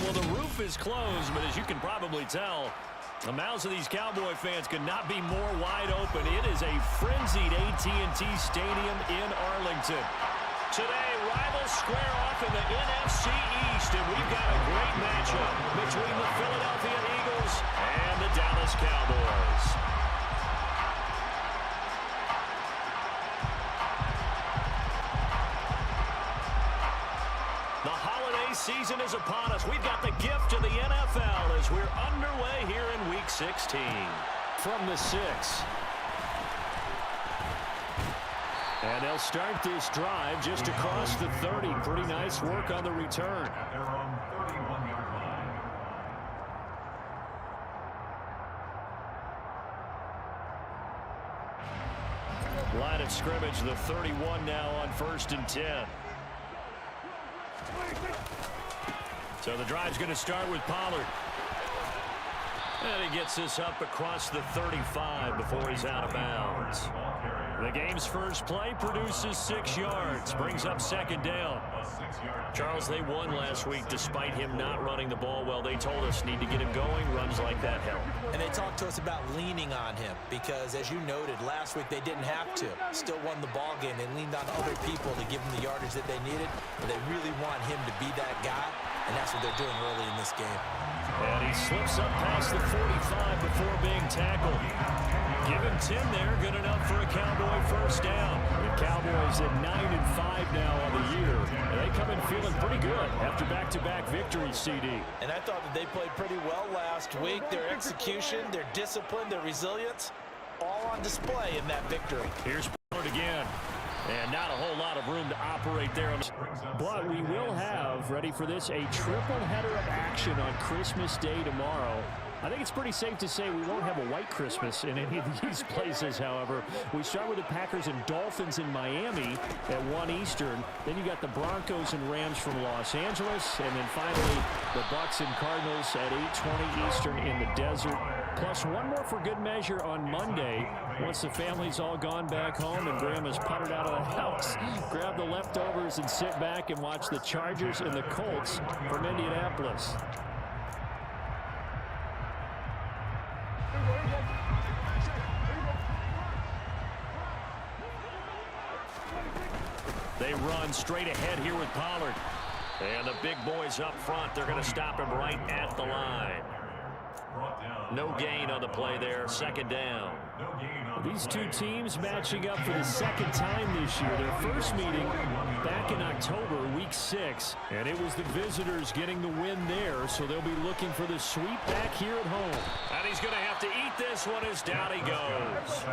Well, the roof is closed, but as you can probably tell, the mouths of these Cowboy fans could not be more wide open. It is a frenzied AT&T Stadium in Arlington. Today, rivals square off in the NFC East, and we've got a great matchup between the Philadelphia Eagles and the Dallas Cowboys. The holiday season is upon us. We've got the gift of the NFL as we're underway here in Week 16. From the 6. And they'll start this drive just across the 30. Pretty nice work on the return. Line of scrimmage, the 31 now on 1st and 10. So the drive's going to start with Pollard. And he gets this up across the 35 before he's out of bounds. The game's first play produces 6 yards, brings up 2nd down. Charles, they won last week despite him not running the ball well. They told us need to get him going. Runs like that help. And they talked to us about leaning on him because, as you noted, last week they didn't have to. Still won the ball game. They leaned on other people to give them the yardage that they needed, but they really want him to be that guy, and that's what they're doing early in this game. And he slips up past the 45 before being tackled. Give him 10 there, good enough for a Cowboy first down. The Cowboys at 9-5 now on the year. And they come in feeling pretty good after back-to-back victories, CD. And I thought that they played pretty well last week. Their execution, their discipline, their resilience, all on display in that victory. Here's Pollard again. And not a whole lot of room to operate there. But we will have, ready for this, a triple header of action on Christmas Day tomorrow. I think it's pretty safe to say we won't have a white Christmas in any of these places, however. We start with the Packers and Dolphins in Miami at 1 Eastern. Then you got the Broncos and Rams from Los Angeles. And then finally, the Bucks and Cardinals at 8:20 Eastern in the desert. Plus one more for good measure on Monday. Once the family's all gone back home and Grandma's puttered out of the house, grab the leftovers and sit back and watch the Chargers and the Colts from Indianapolis. They run straight ahead here with Pollard. And the big boys up front, they're going to stop him right at the line. No gain on the play there, 2nd down. These two teams matching up for the 2nd time this year. Their first meeting back in October, Week 6. And it was the visitors getting the win there, so they'll be looking for the sweep back here at home. And he's going to have to eat this one as down he goes.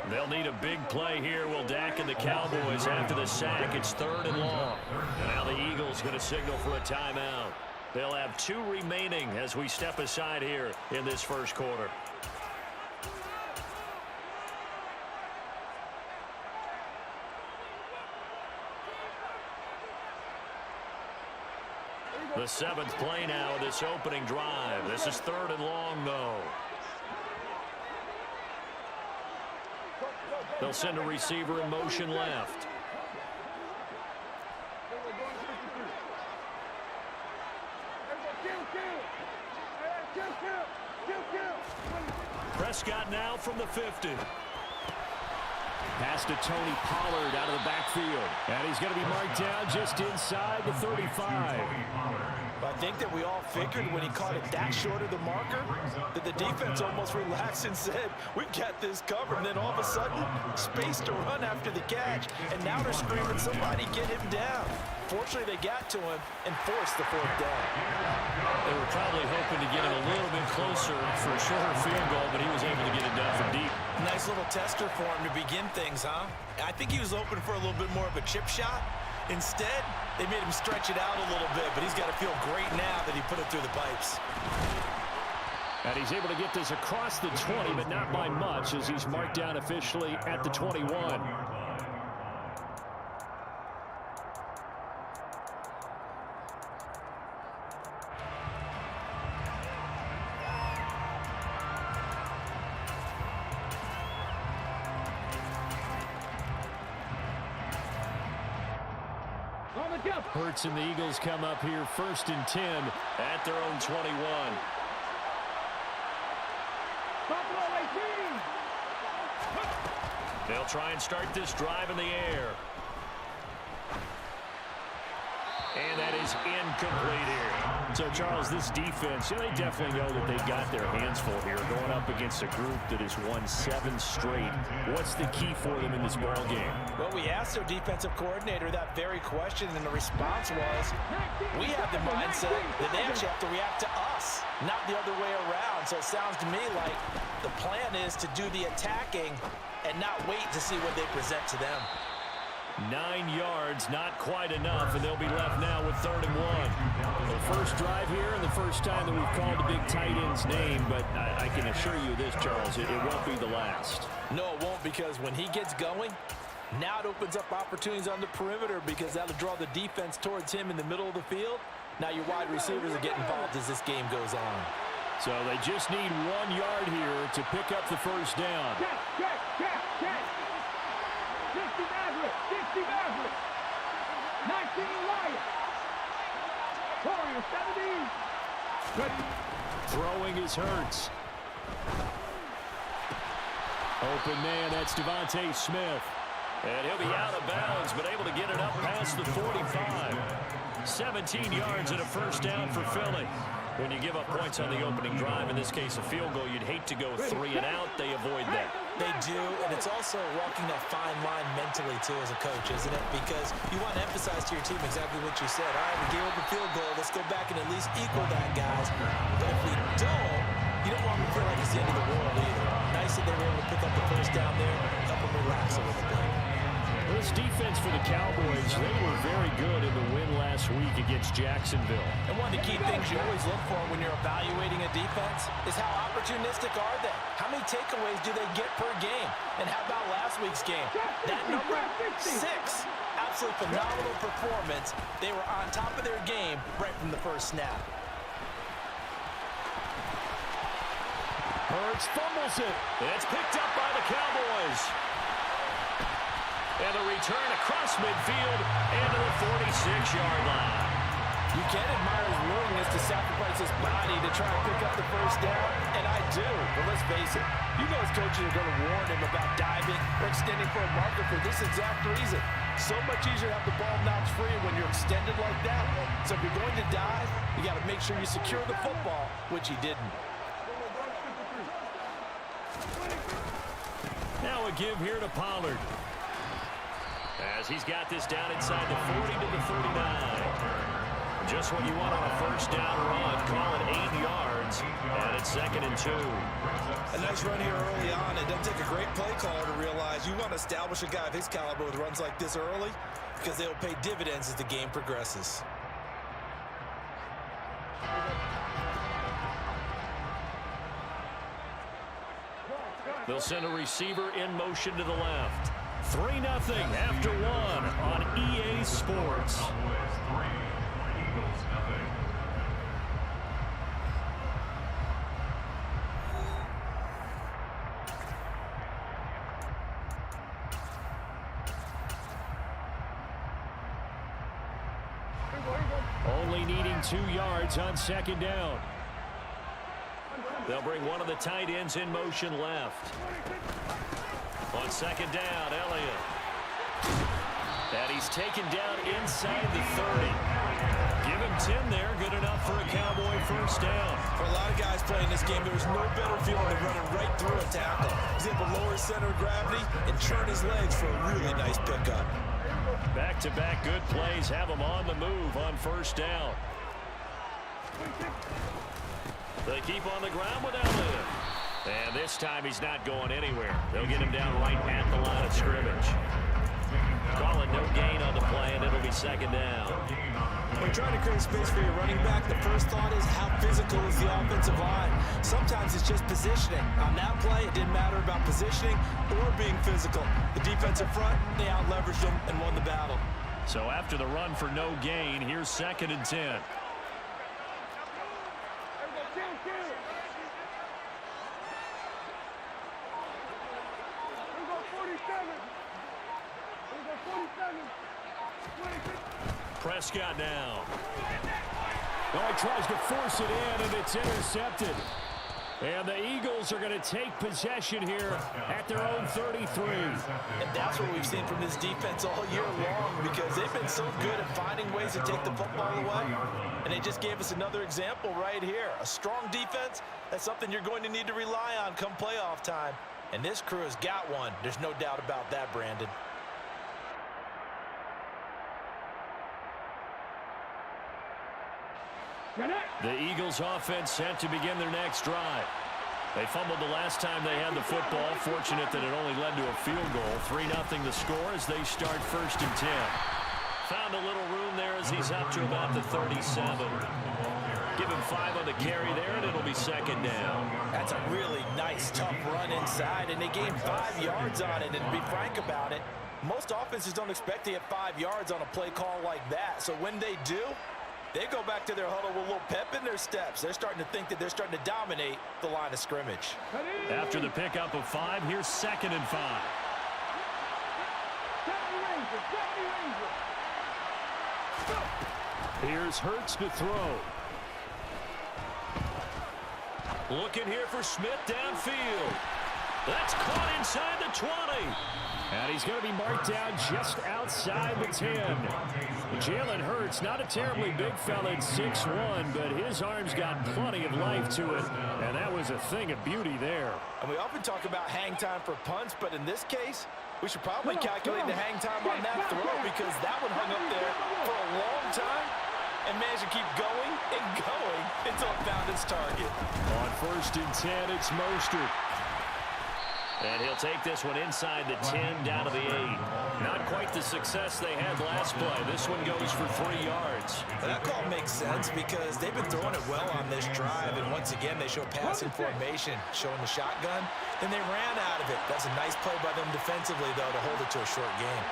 They'll need a big play here. Will Dak and the Cowboys after the sack. It's 3rd and long. And now the Eagles going to signal for a timeout. They'll have 2 remaining as we step aside here in this first quarter. The 7th play now of this opening drive. This is 3rd and long, though. They'll send a receiver in motion left. Prescott now from the 50. Pass to Tony Pollard out of the backfield. And he's going to be marked down just inside the 35. I think that we all figured when he caught it that short of the marker that the defense almost relaxed and said, we've got this covered. And then all of a sudden, space to run after the catch. And now they're screaming, somebody get him down. Fortunately, they got to him and forced the 4th down. They were probably hoping to get him a little bit closer for a shorter field goal, but he was able to get it done from deep. Nice little tester for him to begin things, huh? I think he was hoping for a little bit more of a chip shot. Instead, they made him stretch it out a little bit, but he's got to feel great now that he put it through the pipes. And he's able to get this across the 20, but not by much as he's marked down officially at the 21. Hurts and the Eagles come up here 1st and 10 at their own 21. They'll try and start this drive in the air. And that is incomplete here. So, Charles, this defense, they definitely know that they've got their hands full here going up against a group that has won 7 straight. What's the key for them in this ball game? Well, we asked their defensive coordinator that very question, and the response was, we have the mindset that they actually have to react to us, not the other way around. So it sounds to me like the plan is to do the attacking and not wait to see what they present to them. 9 yards, not quite enough, and they'll be left now with 3rd and 1. The first drive here and the first time that we've called the big tight end's name, but I can assure you this, Charles, it won't be the last. No, it won't, because when he gets going, now it opens up opportunities on the perimeter because that'll draw the defense towards him in the middle of the field. Now your wide receivers are getting involved as this game goes on. So they just need 1 yard here to pick up the first down. 19 Lions. Warriors 17. Good. Throwing is Hurts. Open man, that's Devontae Smith. And he'll be out of bounds, but able to get it up past the 45. 17 yards and a first down for Philly. When you give up points on the opening drive, in this case a field goal, you'd hate to go 3 and out. They avoid that. They do, and it's also walking that fine line mentally, too, as a coach, isn't it? Because you want to emphasize to your team exactly what you said. All right, we gave up a field goal. Let's go back and at least equal that, guys. But if we don't, you don't want them to feel like it's the end of the world either. Nice that they were able to pick up the first down there, help them relax a little bit. This defense for the Cowboys, they were very good in the win last week against Jacksonville. And one of the key things you always look for when you're evaluating a defense is how opportunistic are they? How many takeaways do they get per game? And how about last week's game? That number, 6. Absolutely phenomenal performance. They were on top of their game right from the first snap. Hurts fumbles it. And it's picked up by the Cowboys. And a return across midfield and to the 46-yard line. You can admire his willingness to sacrifice his body to try and pick up the first down, and I do. But let's face it, you know his coaches are going to warn him about diving or extending for a marker for this exact reason. So much easier to have the ball knocked free when you're extended like that. So if you're going to dive, you got to make sure you secure the football, which he didn't. Now a give here to Pollard. As he's got this down inside the 40 to the 39. Just what you want on a first down run. Call it 8 yards. And it's 2nd and 2. A nice run here early on. It doesn't take a great play caller to realize you want to establish a guy of his caliber with runs like this early because they'll pay dividends as the game progresses. They'll send a receiver in motion to the left. 3-0 after 1 on EA Sports. Only needing 2 yards on 2nd down. They'll bring one of the tight ends in motion left. On 2nd down, Elliott. And he's taken down inside the 30. Give him 10 there. Good enough for a Cowboy first down. For a lot of guys playing this game, there's no better feeling than running right through a tackle. He's able to lower his center of gravity and turn his legs for a really nice pickup. Back-to-back good plays have him on the move on first down. They keep on the ground with Elliott. And this time he's not going anywhere. They'll get him down right at the line of scrimmage. Call it no gain on the play, and it'll be 2nd down. When you're trying to create space for your running back, the first thought is how physical is the offensive line. Sometimes it's just positioning. On that play, it didn't matter about positioning or being physical. The defensive front, they out-leveraged them and won the battle. So after the run for no gain, here's 2nd and 10. Prescott now. Oh, he tries to force it in, and it's intercepted. And the Eagles are going to take possession here at their own 33. And that's what we've seen from this defense all year long, because they've been so good at finding ways to take the football away. And they just gave us another example right here. A strong defense, that's something you're going to need to rely on come playoff time. And this crew has got one. There's no doubt about that, Brandon. The Eagles offense set to begin their next drive. They fumbled the last time they had the football. Fortunate that it only led to a field goal. 3-0 the score as they start 1st and 10. Found a little room there as he's up to about the 37. Give him 5 on the carry there, and it'll be 2nd down. That's a really nice, tough run inside, and they gained 5 yards on it. And to be frank about it, most offenses don't expect to get 5 yards on a play call like that. So when they do, they go back to their huddle with a little pep in their steps. They're starting to think that they're starting to dominate the line of scrimmage. After the pickup of 5, here's 2nd and 5. Here's Hurts to throw. Looking here for Smith downfield. That's caught inside the 20. And he's going to be marked down just outside the 10. Jalen Hurts, not a terribly big fella at 6'1", but his arm's got plenty of life to it. And that was a thing of beauty there. And we often talk about hang time for punts, but in this case, we should probably calculate the hang time on that throw, because that one hung up there for a long time and managed to keep going and going until it found its target. On 1st and 10, it's Mostert. And he'll take this one inside the 10 down to the 8. Not quite the success they had last play. This one goes for 3 yards. But that call makes sense because they've been throwing it well on this drive. And once again, they show passing formation, showing the shotgun. Then they ran out of it. That's a nice play by them defensively, though, to hold it to a short game.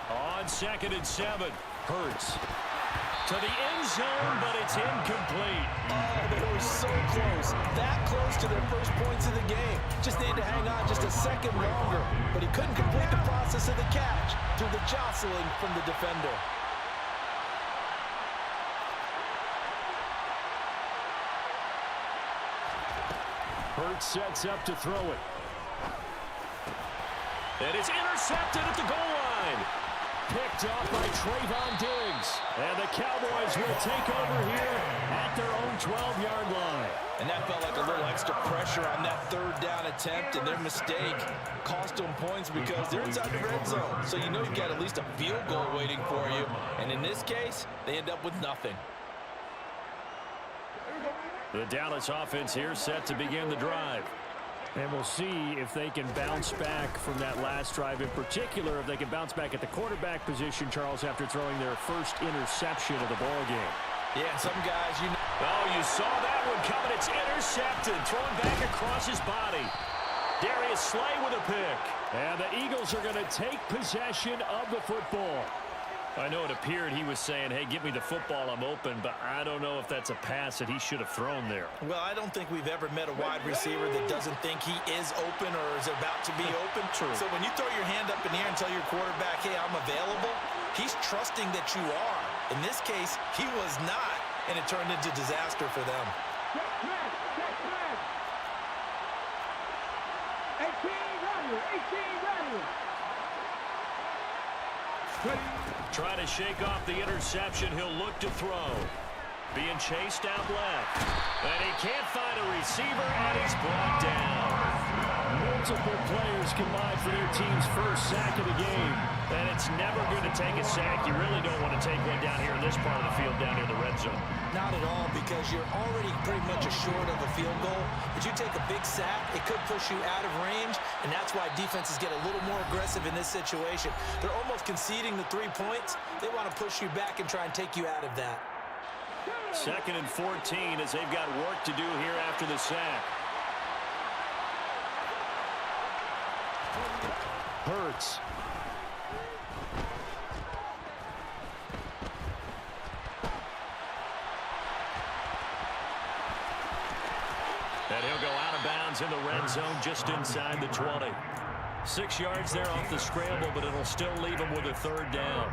On 2nd and 7, Hurts to the end zone, but it's incomplete. Oh, they were so close. That close to their first points of the game. Just needed to hang on just a second longer. But he couldn't complete the process of the catch through the jostling from the defender. Hurts sets up to throw it. And it's intercepted at the goal line. Picked off by Trayvon Diggs. And the Cowboys will take over here at their own 12-yard line. And that felt like a little extra pressure on that 3rd down attempt, and their mistake cost them points because they're inside the red zone. So you know you've got at least a field goal waiting for you. And in this case, they end up with nothing. The Dallas offense here set to begin the drive. And we'll see if they can bounce back from that last drive. In particular, if they can bounce back at the quarterback position, Charles, after throwing their first interception of the ball game. Yeah, some guys, you know. Oh, you saw that one coming. It's intercepted. Thrown back across his body. Darius Slay with a pick. And the Eagles are going to take possession of the football. I know it appeared he was saying, hey, give me the football, I'm open, but I don't know if that's a pass that he should have thrown there. Well, I don't think we've ever met a wide receiver that doesn't think he is open or is about to be open. True. So when you throw your hand up in the air and tell your quarterback, hey, I'm available, he's trusting that you are. In this case, he was not, and it turned into disaster for them. Check flag. 18 running. Trying to shake off the interception. He'll look to throw. Being chased out left. And he can't find a receiver, and he's brought down. Multiple players combined for their team's first sack of the game. And it's never going to take a sack. You really don't want to take one down here in this part of the field, down near the red zone. Not at all, because you're already pretty much short of a field goal. But you take a big sack, it could push you out of range, and that's why defenses get a little more aggressive in this situation. They're almost conceding the 3 points. They want to push you back and try and take you out of that. 2nd and 14 as they've got work to do here after the sack. Hurts. And he'll go out of bounds in the red zone just inside the 20. 6 yards there off the scramble, but it'll still leave him with a third down.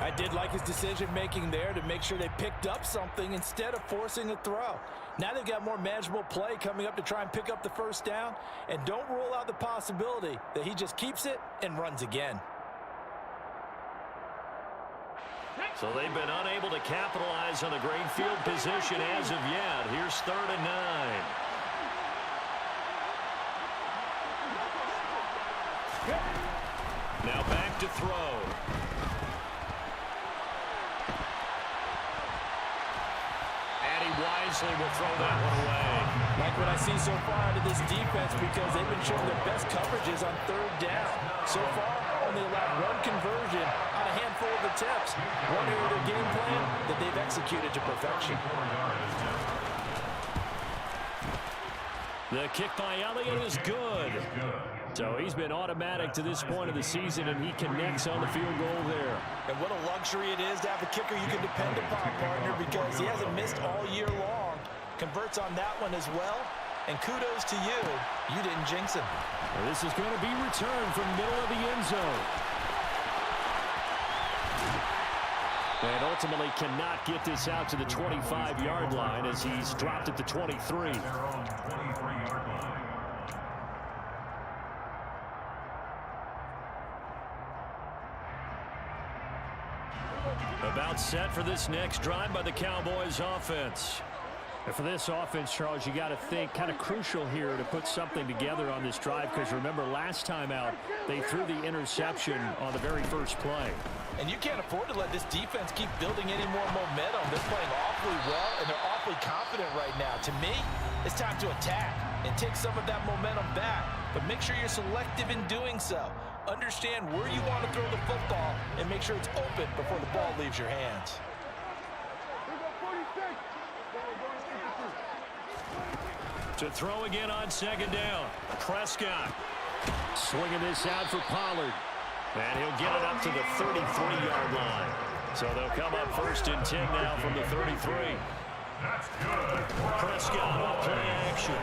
I did like his decision-making there to make sure they picked up something instead of forcing a throw. Now they've got more manageable play coming up to try and pick up the first down, and don't rule out the possibility that he just keeps it and runs again. So they've been unable to capitalize on a great field position as of yet. Here's 3rd and 9. Now back to throw. And he wisely will throw that one away. Like what I see so far out of this defense, because they've been showing their best coverages on 3rd down. So far, only allowed 1 conversion on a handful of attempts. One area of their game plan that they've executed to perfection. The kick by Elliott is good. So he's been automatic to this point of the season, and he connects on the field goal there. And what a luxury it is to have a kicker you can depend upon, partner, because he hasn't missed all year long. Converts on that one as well. And kudos to you. You didn't jinx him. Well, this is going to be returned from middle of the end zone. And ultimately cannot get this out to the 25-yard line as he's dropped at the 23. About set for this next drive by the Cowboys offense. And for this offense, Charles, you got to think kind of crucial here to put something together on this drive, because remember last time out they threw the interception on the very first play. And you can't afford to let this defense keep building any more momentum. They're playing awfully well, and they're awfully confident right now. To me, it's time to attack and take some of that momentum back. But make sure you're selective in doing so. Understand where you want to throw the football and make sure it's open before the ball leaves your hands. To throw again on 2nd down. Prescott. Swinging this out for Pollard. And he'll get it up to the 33-yard line. So they'll come up 1st and 10 now from the 33. Prescott on play action.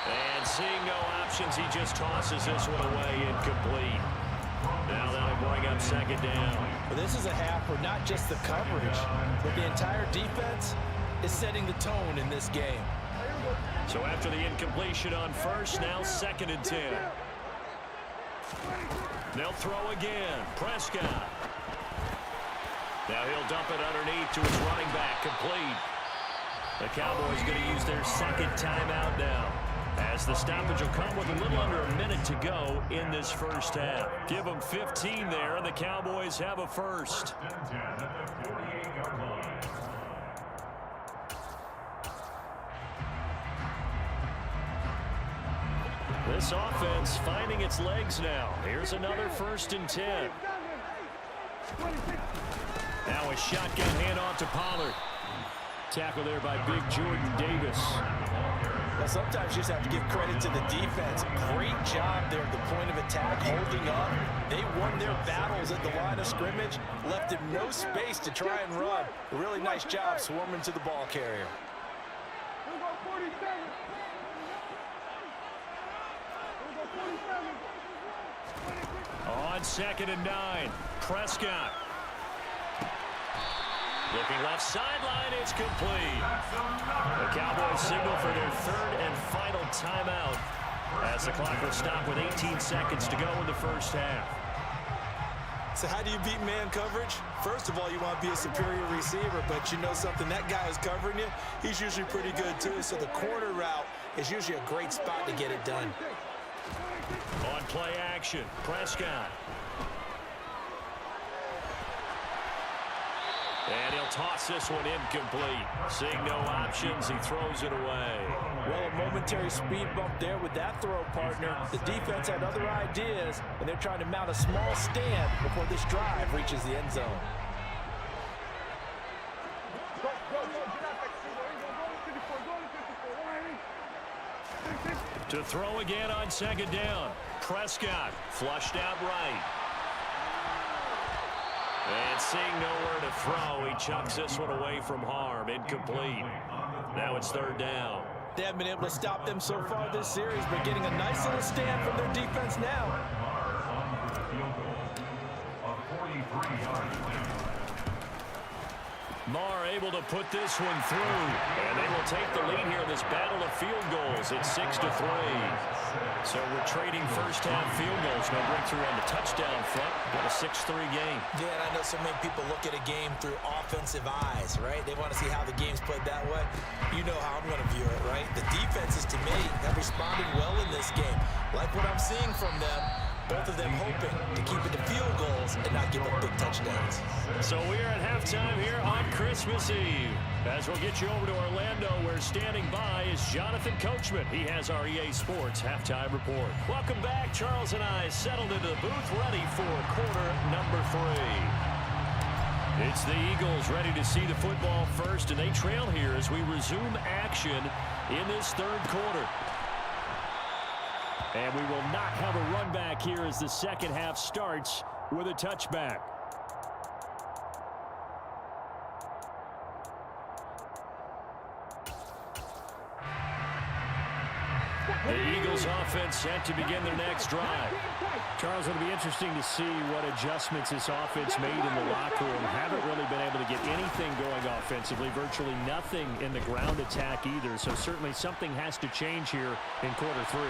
And seeing no options, he just tosses this one away, incomplete. Now that'll bring up 2nd down. Well, this is a half where not just the coverage, but the entire defense is setting the tone in this game. So after the incompletion on 1st, now 2nd and 10. They'll throw again. Prescott. Now he'll dump it underneath to his running back, complete. The Cowboys going to use their 2nd timeout now, as the stoppage will come with a little under a minute to go in this first half. Give them 15 there, and the Cowboys have a first. This offense finding its legs now. Here's another 1st and 10. Now a shotgun handoff to Pollard. Tackle there by big Jordan Davis. Well, sometimes you just have to give credit to the defense. Great job there at the point of attack, holding up. They won their battles at the line of scrimmage, left him no space to try and run. A really nice job swarming to the ball carrier. On 2nd and 9, Prescott. Looking left sideline, it's complete. The Cowboys signal for their 3rd and final timeout as the clock will stop with 18 seconds to go in the first half. So how do you beat man coverage? First of all, you want to be a superior receiver, but you know something, that guy who's covering you, he's usually pretty good too. So the corner route is usually a great spot to get it done. On play action, Prescott. And he'll toss this one incomplete. Seeing no options, he throws it away. Well, a momentary speed bump there with that throw, partner. The defense had other ideas, and they're trying to mount a small stand before this drive reaches the end zone. To throw again on 2nd down. Prescott flushed out right. And seeing nowhere to throw, he chucks this one away from harm. Incomplete. Now it's third down. They haven't been able to stop them so far this series, but getting a nice little stand from their defense now. Marr able to put this one through, and they will take the lead here in this battle of field goals. It's 6-3. So we're trading first-half field goals. No breakthrough on the touchdown front. Got a 6-3 game. Yeah, and I know so many people look at a game through offensive eyes, right? They want to see how the game's played that way. You know how I'm going to view it, right? The defenses, to me, have responded well in this game. Like what I'm seeing from them. Both of them hoping to keep it to field goals and not give up big touchdowns. So we are at halftime here on Christmas Eve. As we'll get you over to Orlando, where standing by is Jonathan Coachman. He has our EA Sports halftime report. Welcome back. Charles and I settled into the booth, ready for quarter number 3. It's the Eagles ready to see the football first, and they trail here as we resume action in this third quarter. And we will not have a run back here as the second half starts with a touchback. The Eagles offense set to begin their next drive. Charles, it'll be interesting to see what adjustments this offense made in the locker room. Haven't really been able to get anything going offensively, virtually nothing in the ground attack either. So certainly something has to change here in quarter 3.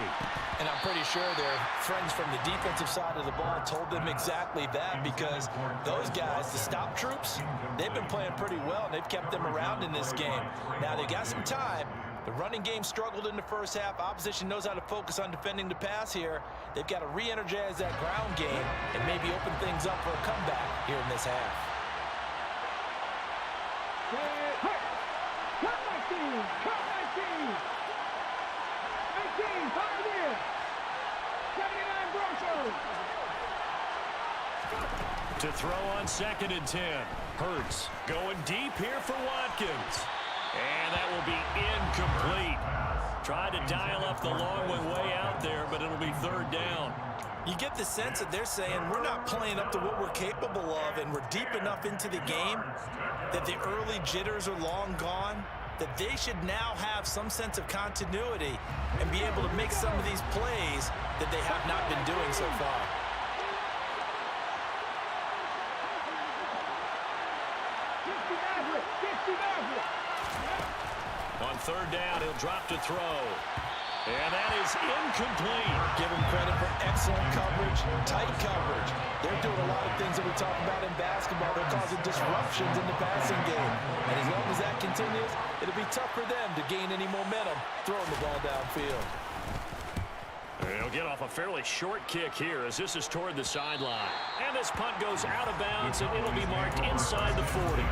And I'm pretty sure their friends from the defensive side of the ball told them exactly that, because those guys, the stop troops, they've been playing pretty well. They've kept them around in this game. Now they got some time. The running game struggled in the first half. Opposition knows how to focus on defending the pass here. They've got to re-energize that ground game and maybe open things up for a comeback here in this half. Cut my team! Cut my team! 18, Pioneer! 79 Broncos! To throw on 2nd and 10. Hurts going deep here for Watkins. And that will be incomplete. Tried to dial up the long one way out there, but it'll be third down. You get the sense that they're saying we're not playing up to what we're capable of, and we're deep enough into the game that the early jitters are long gone, that they should now have some sense of continuity and be able to make some of these plays that they have not been doing so far. On third down, he'll drop to throw. And that is incomplete. Give them credit for excellent coverage, tight coverage. They're doing a lot of things that we talk about in basketball. They're causing disruptions in the passing game. And as long as that continues, it'll be tough for them to gain any momentum throwing the ball downfield. He'll get off a fairly short kick here as this is toward the sideline. And this punt goes out of bounds, and it'll be marked inside the 40.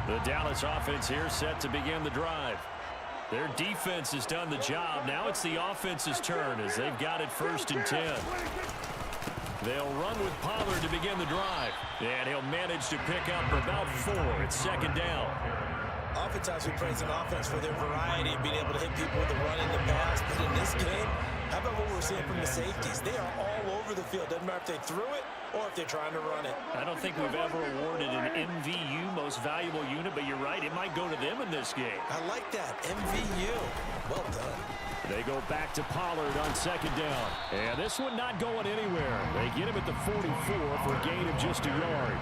The Dallas offense here set to begin the drive. Their defense has done the job. Now it's the offense's turn as they've got it 1st and 10. They'll run with Pollard to begin the drive. And he'll manage to pick up about 4 at 2nd down. Oftentimes we praise an offense for their variety of being able to hit people with the run in the pass. But in this game, how about what we're seeing from the safeties? They are all over the field. Doesn't matter if they threw it or if they're trying to run it. I don't think we've ever awarded an MVU, most valuable unit, but you're right, it might go to them in this game. I like that, MVU. Well done. They go back to Pollard on 2nd down. And this one not going anywhere. They get him at the 44 for a gain of just a yard.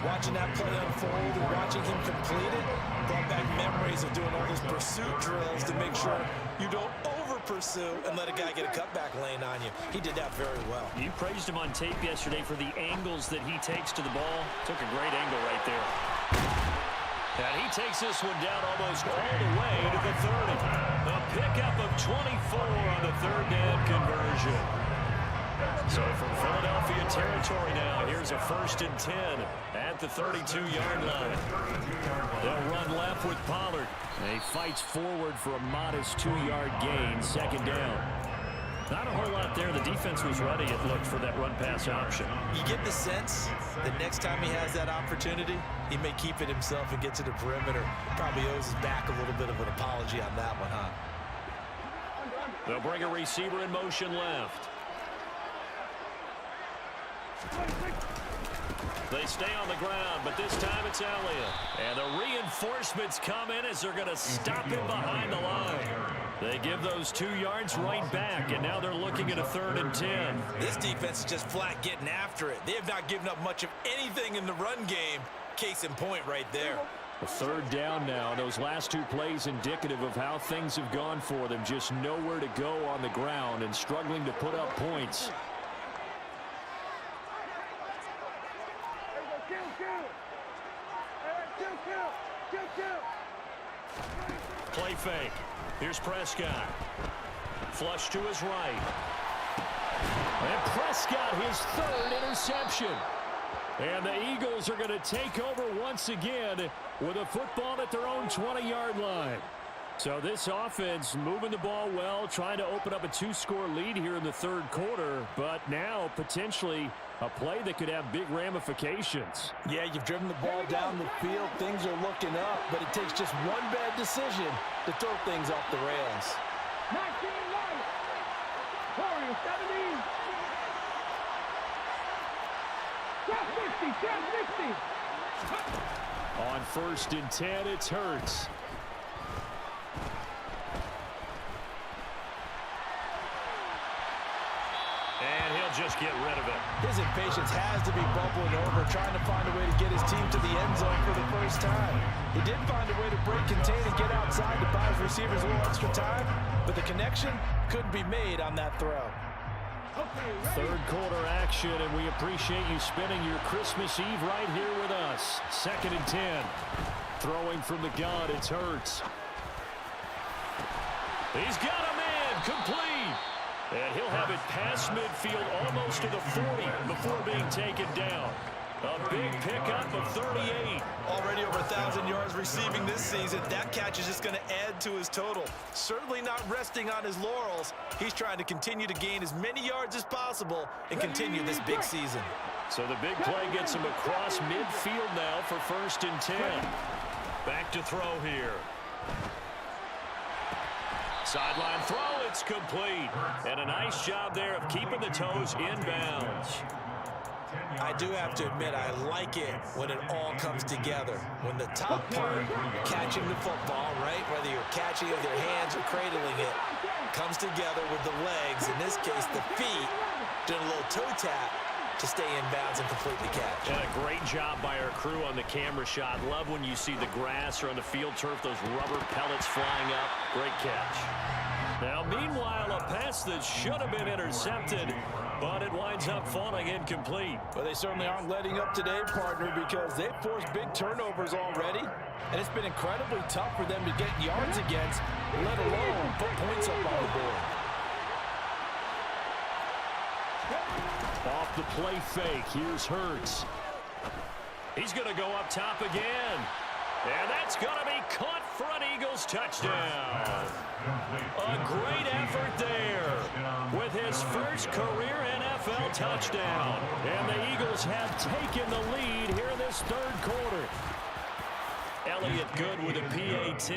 Watching that play unfold and watching him complete it brought back memories of doing all those pursuit drills to make sure you don't over-pursue and let a guy get a cutback lane on you. He did that very well. You praised him on tape yesterday for the angles that he takes to the ball. Took a great angle right there. And he takes this one down almost all the way to the 30. A pickup of 24 on the third down conversion. So from Philadelphia territory now, here's a 1st and 10 at the 32-yard line. They'll run left with Pollard. And he fights forward for a modest 2-yard gain, 2nd down. Not whole lot there. The defense was ready, it looked, for that run-pass option. You get the sense that next time he has that opportunity, he may keep it himself and get to the perimeter. Probably owes his back a little bit of an apology on that one, huh? They'll bring a receiver in motion left. They stay on the ground, but this time it's Elliott. And the reinforcements come in as they're going to stop him behind the line. They give those 2 yards right back, and now they're looking at a 3rd and 10. This defense is just flat getting after it. They have not given up much of anything in the run game. Case in point right there. A 3rd down now. Those last 2 plays indicative of how things have gone for them. Just nowhere to go on the ground and struggling to put up points. Play fake. Here's Prescott. Flush to his right. And Prescott, his 3rd interception. And the Eagles are going to take over once again with a football at their own 20-yard line. So this offense moving the ball well, trying to open up a 2-score lead here in the 3rd quarter, but now potentially a play that could have big ramifications. Yeah, you've driven the ball down the field. Things are looking up, but it takes just one bad decision to throw things off the rails. 19 light. Warriors 17. Just 60. On 1st and 10, it's Hurts. And he'll just get rid of it. His impatience has to be bubbling over, trying to find a way to get his team to the end zone for the first time. He did find a way to break contain and get outside to buy his receivers a little extra time, but the connection couldn't be made on that throw. 3rd quarter action, and we appreciate you spending your Christmas Eve right here with us. 2nd and 10. Throwing from the gun, it's Hurts. He's got a man, complete. And he'll have it past midfield almost to the 40 before being taken down. A big pickup of 38. Already over 1,000 yards receiving this season. That catch is just going to add to his total. Certainly not resting on his laurels. He's trying to continue to gain as many yards as possible and continue this big season. So the big play gets him across midfield now for 1st and 10. Back to throw here. Sideline throw, it's complete. And a nice job there of keeping the toes inbounds. I do have to admit, I like it when it all comes together. When the top part, catching the football, right, whether you're catching it with your hands or cradling it, comes together with the legs, in this case the feet, doing a little toe tap to stay in bounds and complete the catch. And a great job by our crew on the camera shot. Love when you see the grass or on the field turf, those rubber pellets flying up. Great catch. Now, meanwhile, a pass that should have been intercepted, but it winds up falling incomplete. Well, they certainly aren't letting up today, partner, because they've forced big turnovers already, and it's been incredibly tough for them to get yards against, let alone put points up on the board. Off the play fake, here's Hurts. He's going to go up top again. And that's going to be caught for an Eagles touchdown. A great effort there with his first career NFL touchdown. And the Eagles have taken the lead here in this 3rd quarter. Elliott good with a PAT.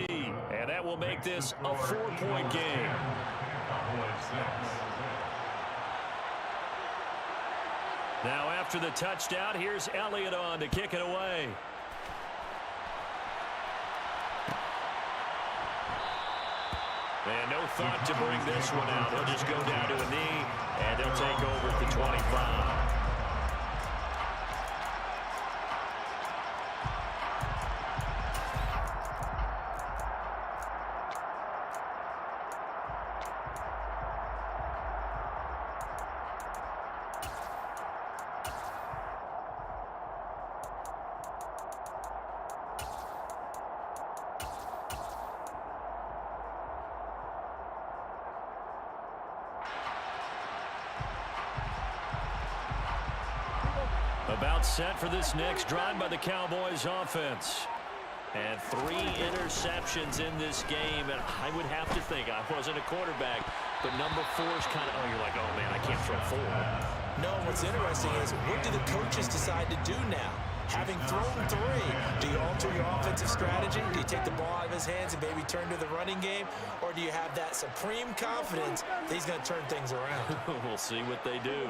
And that will make this a 4-point game. Now after the touchdown, here's Elliott on to kick it away. And no thought to bring this one out. He'll just go down to a knee, and they'll take over at the 25. About set for this next drive by the Cowboys offense. And 3 interceptions in this game, and I would have to think, I wasn't a quarterback, but number 4 is kind of, you're like, oh, man, I can't throw 4. No, what's interesting is, what do the coaches decide to do now? Having thrown 3, do you alter your offensive strategy? Do you take the ball out of his hands and maybe turn to the running game? Or do you have that supreme confidence that he's going to turn things around? We'll see what they do.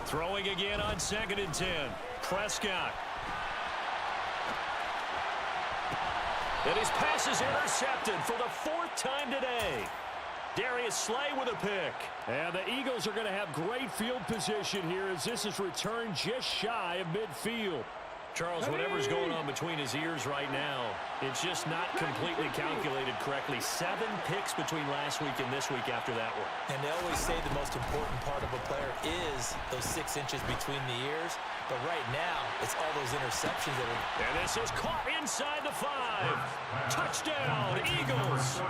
Throwing again on 2nd and 10. Prescott. And his pass is intercepted for the 4th time today. Darius Slay with a pick. And the Eagles are going to have great field position here as this is returned just shy of midfield. Charles, whatever's going on between his ears right now, it's just not completely calculated correctly. 7 picks between last week and this week after that one. And they always say the most important part of a player is those 6 inches between the ears. But right now, it's all those interceptions that are... And this is caught inside the 5. Touchdown, Eagles.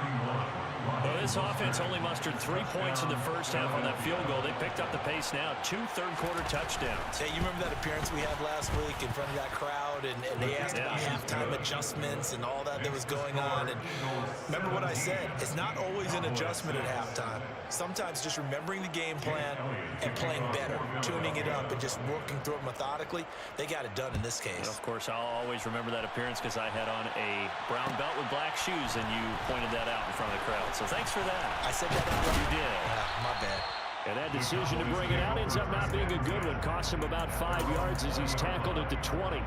Well, this offense only mustered 3 points in the first half on that field goal. They picked up the pace now. 2 third-quarter touchdowns. Hey, you remember that appearance we had last week in front of that crowd, and they asked about halftime adjustments and all that was going on. And remember what I said, it's not always an adjustment at halftime. Sometimes just remembering the game plan and playing better, tuning it up and just working through it methodically. They got it done in this case. And of course, I'll always remember that appearance because I had on a brown belt with black shoes, and you pointed that out in front of the crowd. So thanks for that. I said that out loud. You did. My bad. And that decision to bring it out ends up not being a good one. Cost him about 5 yards as he's tackled at the 20.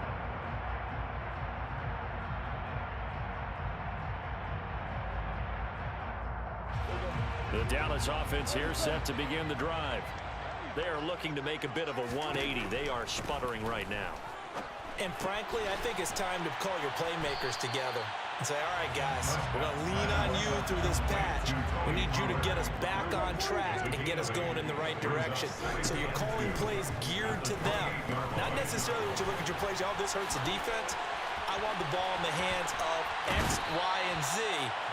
The Dallas offense here set to begin the drive. They are looking to make a bit of a 180. They are sputtering right now. And frankly, I think it's time to call your playmakers together and say, all right, guys, we're going to lean on you through this patch. We need you to get us back on track and get us going in the right direction. So you're calling plays geared to them. Not necessarily when you look at your plays, oh, this hurts the defense. I want the ball in the hands of X, Y, and Z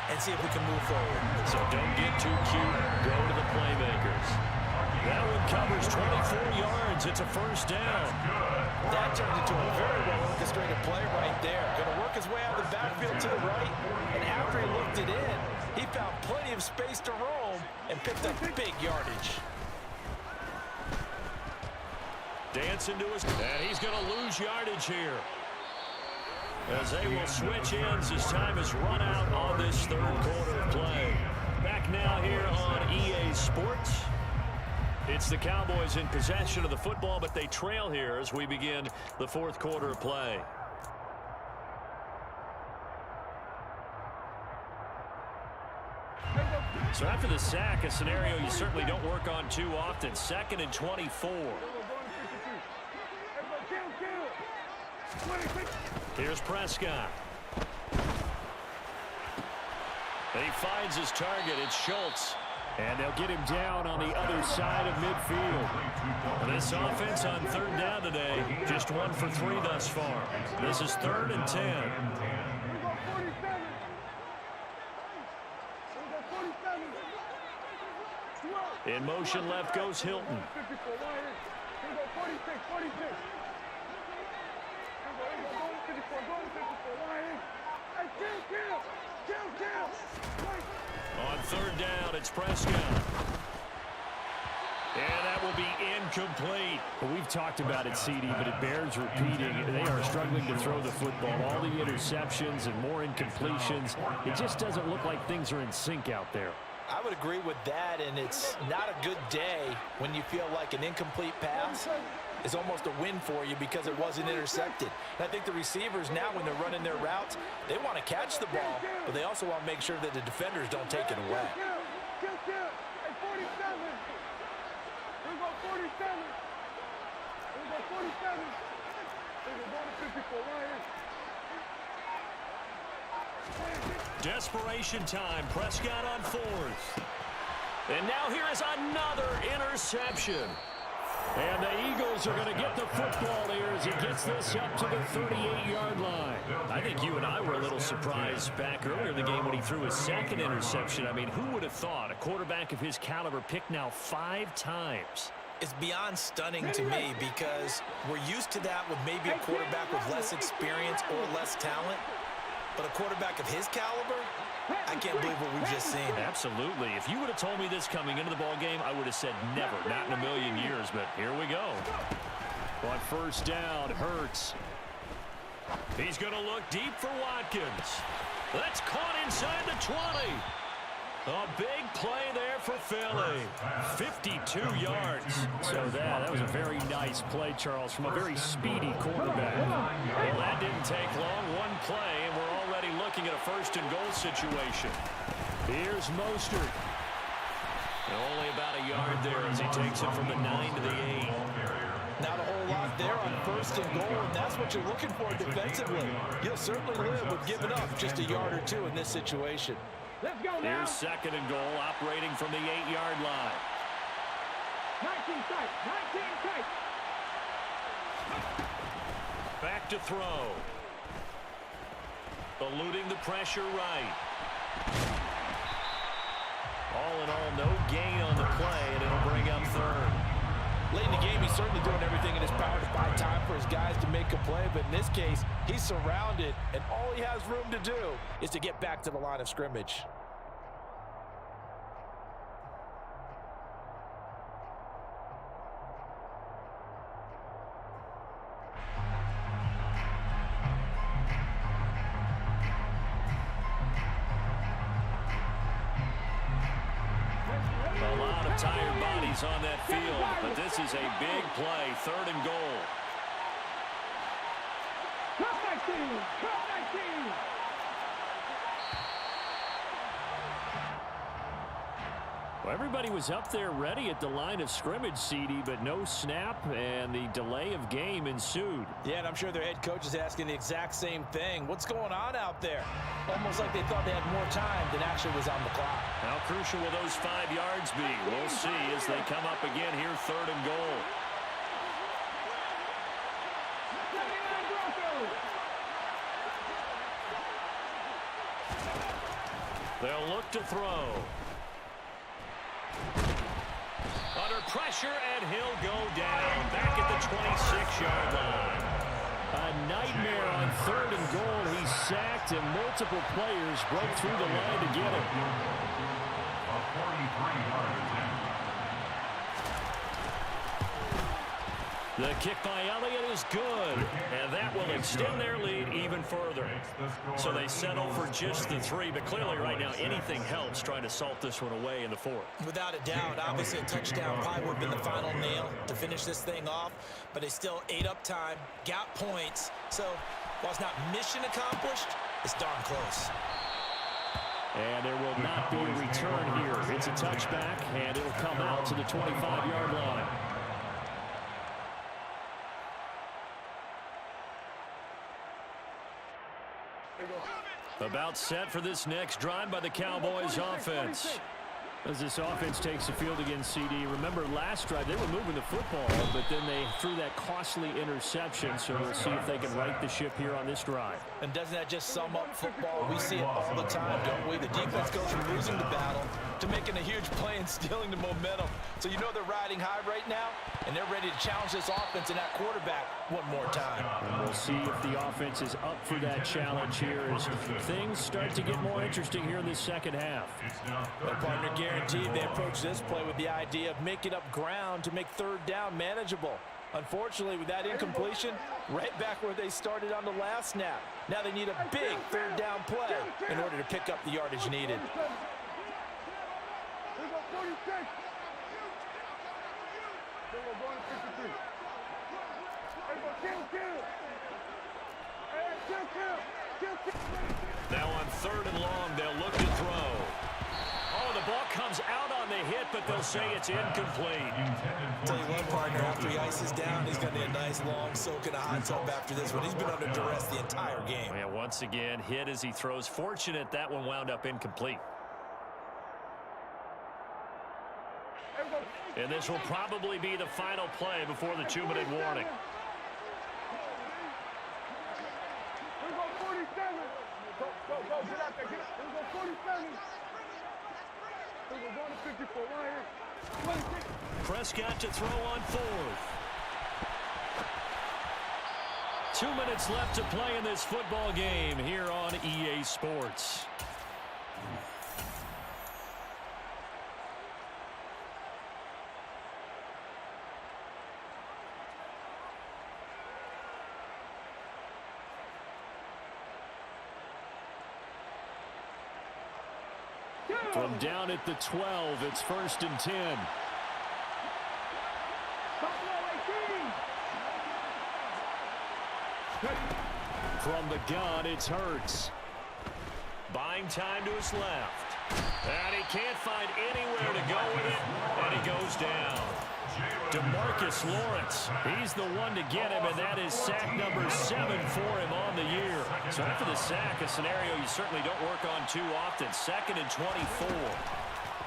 and see if we can move forward. So don't get too cute. Go to the playmakers. That one covers 24 yards. It's a first down. That turned into a very well-orchestrated play right there. Going to work his way out of the backfield to the right, and after he looked it in, he found plenty of space to roam and picked up big yardage. Dancing to his... And he's going to lose yardage here. As they will switch ends as time is run out on this 3rd quarter of play. Back now here on EA Sports. It's the Cowboys in possession of the football, but they trail here as we begin the 4th quarter of play. So after the sack, a scenario you certainly don't work on too often. 2nd and 24. Here's Prescott. And he finds his target. It's Schultz. And they'll get him down on the other side of midfield. This offense on 3rd down today, just 1 for 3 thus far. This is 3rd and 10. In motion left goes Hilton. On 3rd down, it's Prescott. And that will be incomplete. Well, we've talked about it, CD, but it bears repeating. They are struggling to throw the football. All the interceptions and more incompletions. It just doesn't look like things are in sync out there. I would agree with that, and it's not a good day when you feel like an incomplete pass is almost a win for you because it wasn't intercepted. And I think the receivers now, when they're running their routes, they want to catch the ball, but they also want to make sure that the defenders don't take it away. Desperation time. Prescott on 4th. And now here is another interception. And the Eagles are going to get the football here as he gets this up to the 38-yard line. I think you and I were a little surprised back earlier in the game when he threw his second interception. I mean, who would have thought a quarterback of his caliber picked now 5 times? It's beyond stunning to me because we're used to that with maybe a quarterback with less experience or less talent. But a quarterback of his caliber, I can't believe what we've just seen. Absolutely. If you would have told me this coming into the ball game, I would have said never, not in a million years. But here we go. On first down, Hurts. He's going to look deep for Watkins. That's caught inside the 20. A big play there for Philly. 52 yards. So that was a very nice play, Charles, from a very speedy quarterback. Well, that didn't take long. One play, and we're already looking at a first-and-goal situation. Here's Mostert. Only about a yard there as he takes it from the 9 to the 8. Not a whole lot there on first and goal, and that's what you're looking for defensively. You'll certainly live with giving up just a yard or two in this situation. Let's go now. Here's second and goal, operating from the 8-yard line. 19 tight. 19 tight. Back to throw. Eluding the pressure right. All in all, no gain on the play, and it'll bring up third. Late in the game, he's certainly doing everything in his power to buy time for his guys to make a play, but in this case, he's surrounded, and all he has room to do is to get back to the line of scrimmage. A lot of tired bodies on that field, but this is a big play, third and goal. Top 19. Top 19. Well, everybody was up there ready at the line of scrimmage, CD, but no snap, and the delay of game ensued. Yeah, and I'm sure their head coach is asking the exact same thing. What's going on out there? Almost like they thought they had more time than actually was on the clock. How crucial will those 5 yards be? We'll see as they come up again here, third and goal. 79 Broncos. They'll look to throw. Under pressure, and he'll go down back at the 26-yard line. A nightmare on third and goal. He's sacked, and multiple players broke through the line to get him. A 43-yard attempt. The kick by Elliott is good, and that will extend their lead even further. So they settle for just the 3, but clearly right now anything helps trying to salt this one away in the 4th. Without a doubt, obviously a touchdown probably would have been the final nail to finish this thing off, but they still ate up time, got points. So while it's not mission accomplished, it's darn close. And there will not be a return here. It's a touchback, and it'll come out to the 25-yard line. About set for this next drive by the Cowboys offense. As this offense takes the field against CD, remember last drive they were moving the football, but then they threw that costly interception, so we'll see if they can right the ship here on this drive. And doesn't that just sum up football? We see it all the time, don't we? The defense goes from losing the battle to making a huge play and stealing the momentum. So you know they're riding high right now, and they're ready to challenge this offense and that quarterback one more time. And we'll see if the offense is up for that challenge here as things start to get more interesting here in this second half. But partner, guaranteed they approach this play with the idea of making up ground to make third down manageable. Unfortunately, with that incompletion, right back where they started on the last snap. Now they need a big third down play in order to pick up the yardage needed. Now on third and long, they'll look to throw. Oh, the ball comes out on the hit, but they'll say it's incomplete. Tell you what, partner, after he ices down, he's going to need a nice long soak in a hot tub after this one. He's been under duress the entire game. Yeah, once again, hit as he throws. Fortunate that one wound up incomplete. And this will probably be the final play before the 2-minute warning. Here we go 47. Go, get out there, get out. Here we go 47. Here we go, going to 54, right here. 26. Prescott to throw on 4th. 2 minutes left to play in this football game here on EA Sports. From down at the 12, it's 1st and 10. From the gun, it's Hurts. Buying time to his left. And he can't find anywhere to go with it, and he goes down. DeMarcus Lawrence, he's the one to get him, and that is sack number 7 for him on the year. So after the sack, a scenario you certainly don't work on too often. 2nd and 24.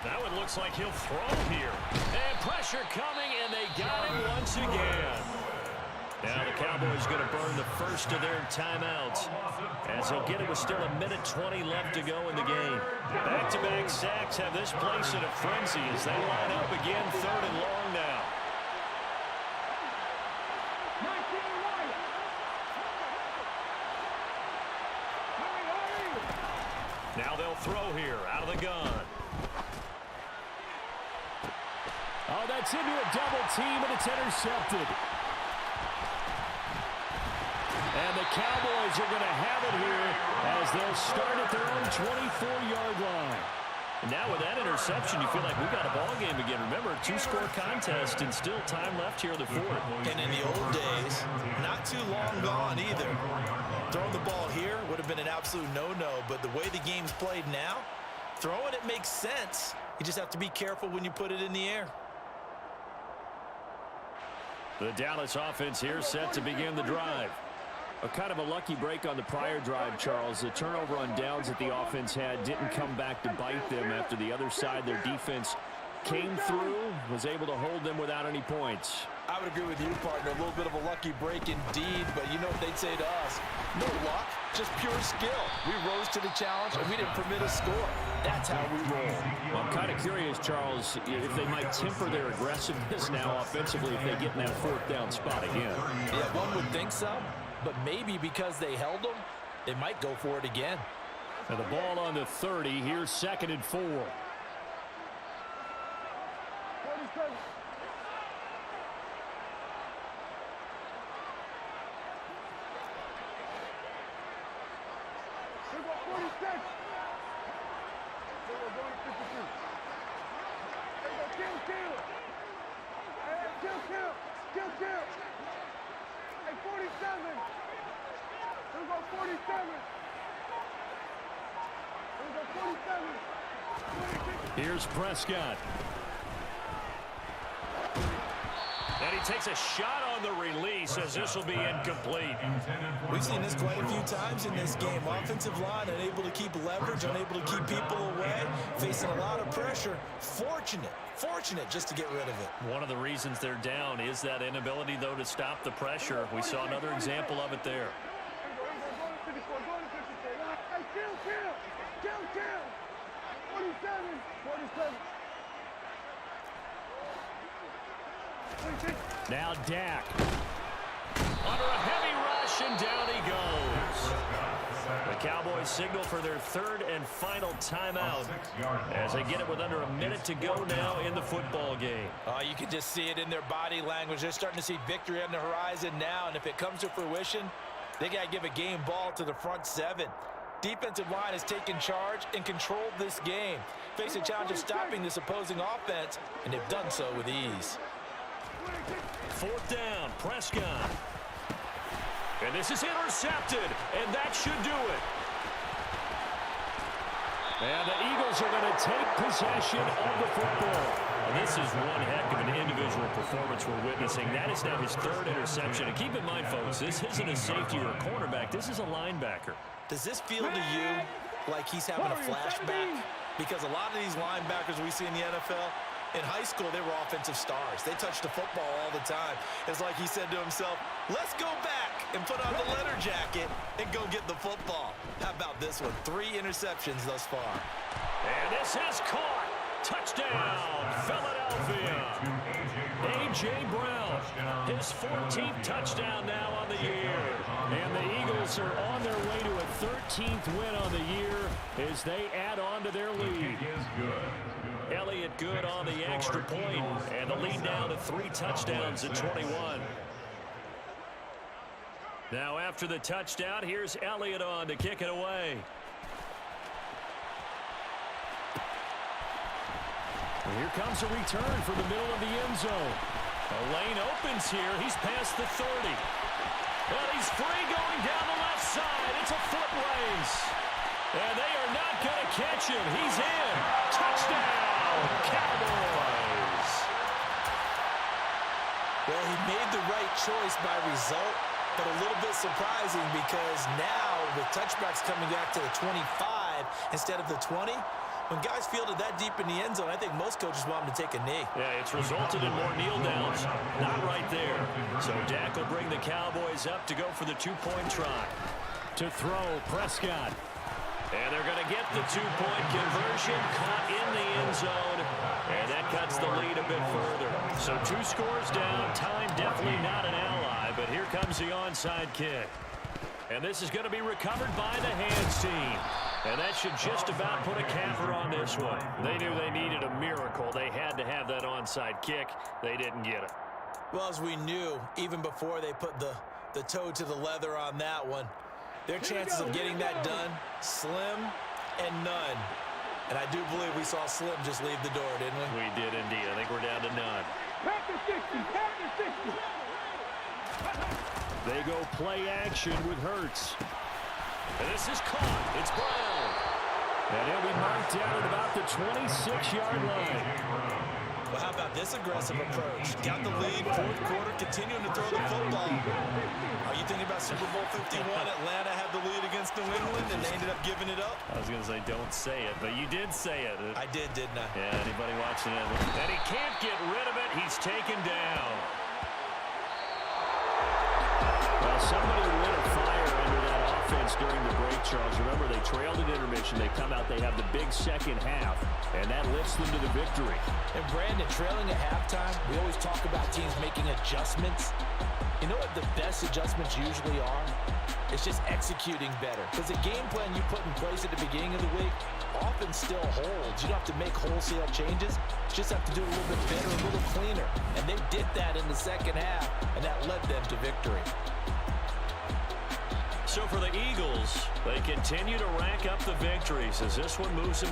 Now it looks like he'll throw here. And pressure coming, and they got him once again. Now the Cowboys going to burn the first of their timeouts, as he'll get it with still 1:20 left to go in the game. Back-to-back sacks have this place in a frenzy as they line up again, 3rd and long now. Now they'll throw here out of the gun. Oh, that's into a double team, and it's intercepted. And the Cowboys are going to have it here as they'll start at their own 24-yard line. And now with that interception, you feel like we've got a ball game again. Remember, 2-score contest and still time left here in the 4th. And in the old days, not too long gone either. Throwing the ball here would have been an absolute no-no, but the way the game's played now, throwing it makes sense. You just have to be careful when you put it in the air. The Dallas offense here set to begin the drive. A kind of a lucky break on the prior drive, Charles. The turnover on downs that the offense had didn't come back to bite them after the other side. Their defense came through, was able to hold them without any points. I would agree with you, partner. A little bit of a lucky break indeed, but you know what they'd say to us. No luck, just pure skill. We rose to the challenge, and we didn't permit a score. That's how we roll. Well, I'm kind of curious, Charles, if they might temper their aggressiveness now offensively if they get in that 4th down spot again. Yeah, one would think so. But maybe because they held them, they might go for it again. And the ball on the 30. Here's 2nd and 4. 47. Here we go 46. Here we go going to 52. Here we go kill. Hey, kill. Hey, 47. Here we go 47. Here we go 47. 26. Here's Prescott. And he takes a shot on the release as this will be incomplete. We've seen this quite a few times in this game. Offensive line unable to keep leverage, unable to keep people away, facing a lot of pressure. Fortunate just to get rid of it. One of the reasons they're down is that inability, though, to stop the pressure. We saw another example of it there. Hey, kill. 47. 47. Now Dak. Under a heavy rush, and down he goes. The Cowboys signal for their 3rd and final timeout as they get it with under a minute to go now in the football game. You can just see it in their body language. They're starting to see victory on the horizon now, and if it comes to fruition, they got to give a game ball to the front 7. Defensive line has taken charge and controlled this game. Face a challenge of stopping this opposing offense, and they've done so with ease. 4th down, Prescott. And this is intercepted, and that should do it. And the Eagles are going to take possession of the football. And this is one heck of an individual performance we're witnessing. That is now his 3rd interception. And keep in mind, folks, this isn't a safety or a cornerback. This is a linebacker. Does this feel to you like he's having a flashback? Because a lot of these linebackers we see in the NFL, In high school, they were offensive stars. They touched the football all the time. It's like he said to himself, let's go back and put on the leather jacket and go get the football. How about this one? 3 interceptions thus far. And this is caught. Touchdown, Philadelphia. A.J. Brown, his 14th touchdown now on the year. And the Eagles are on their way to a 13th win on the year as they add on to their lead. Elliott good on the extra point, and the lead now to 3 touchdowns at 21. Now after the touchdown, here's Elliott on to kick it away. And here comes a return from the middle of the end zone. A lane opens here. He's past the 30. Well, he's free going down the left side. It's a foot race. And they are not going to catch him. He's in. Touchdown, Cowboys. Well, he made the right choice by result, but a little bit surprising because now with touchbacks coming back to the 25 instead of the 20, when guys fielded that deep in the end zone, I think most coaches want them to take a knee. Yeah, it's resulted in more kneel downs. Not right there. So Dak will bring the Cowboys up to go for the 2-point try. To throw, Prescott. And they're going to get the 2-point conversion, caught in the end zone, and that cuts the lead a bit further. So 2 scores down, time definitely not an ally, but here comes the onside kick. And this is going to be recovered by the hands team. And that should just about put a capper on this one. They knew they needed a miracle. They had to have that onside kick. They didn't get it. Well, as we knew, even before they put the toe to the leather on that one, their chances of getting that done, slim and none. And I do believe we saw Slim just leave the door, didn't we? We did indeed. I think we're down to none. Pack the 60, pack the 60. They go play action with Hurts. And this is caught. It's Brown. And he'll be marked down at about the 26-yard line. Well, how about this aggressive approach? Got the lead, 4th quarter, continuing to throw the football. Are you thinking about Super Bowl 51? Atlanta had the lead against New England, and they ended up giving it up? I was going to say, don't say it, but you did say it. I did, didn't I? Yeah, anybody watching it? And he can't get rid of it. He's taken down. Well, somebody lit a fire under that offense during the break, Charles. Remember, they trailed at intermission. They come out, they have the big second half, and that lifts them to the victory. And Brandon, trailing at halftime, we always talk about teams making adjustments. You know what the best adjustments usually are? It's just executing better. Because the game plan you put in place at the beginning of the week often still holds. You don't have to make wholesale changes. You just have to do it a little bit better, a little cleaner. And they did that in the second half, and that led them to victory. So for the Eagles, they continue to rack up the victories as this one moves them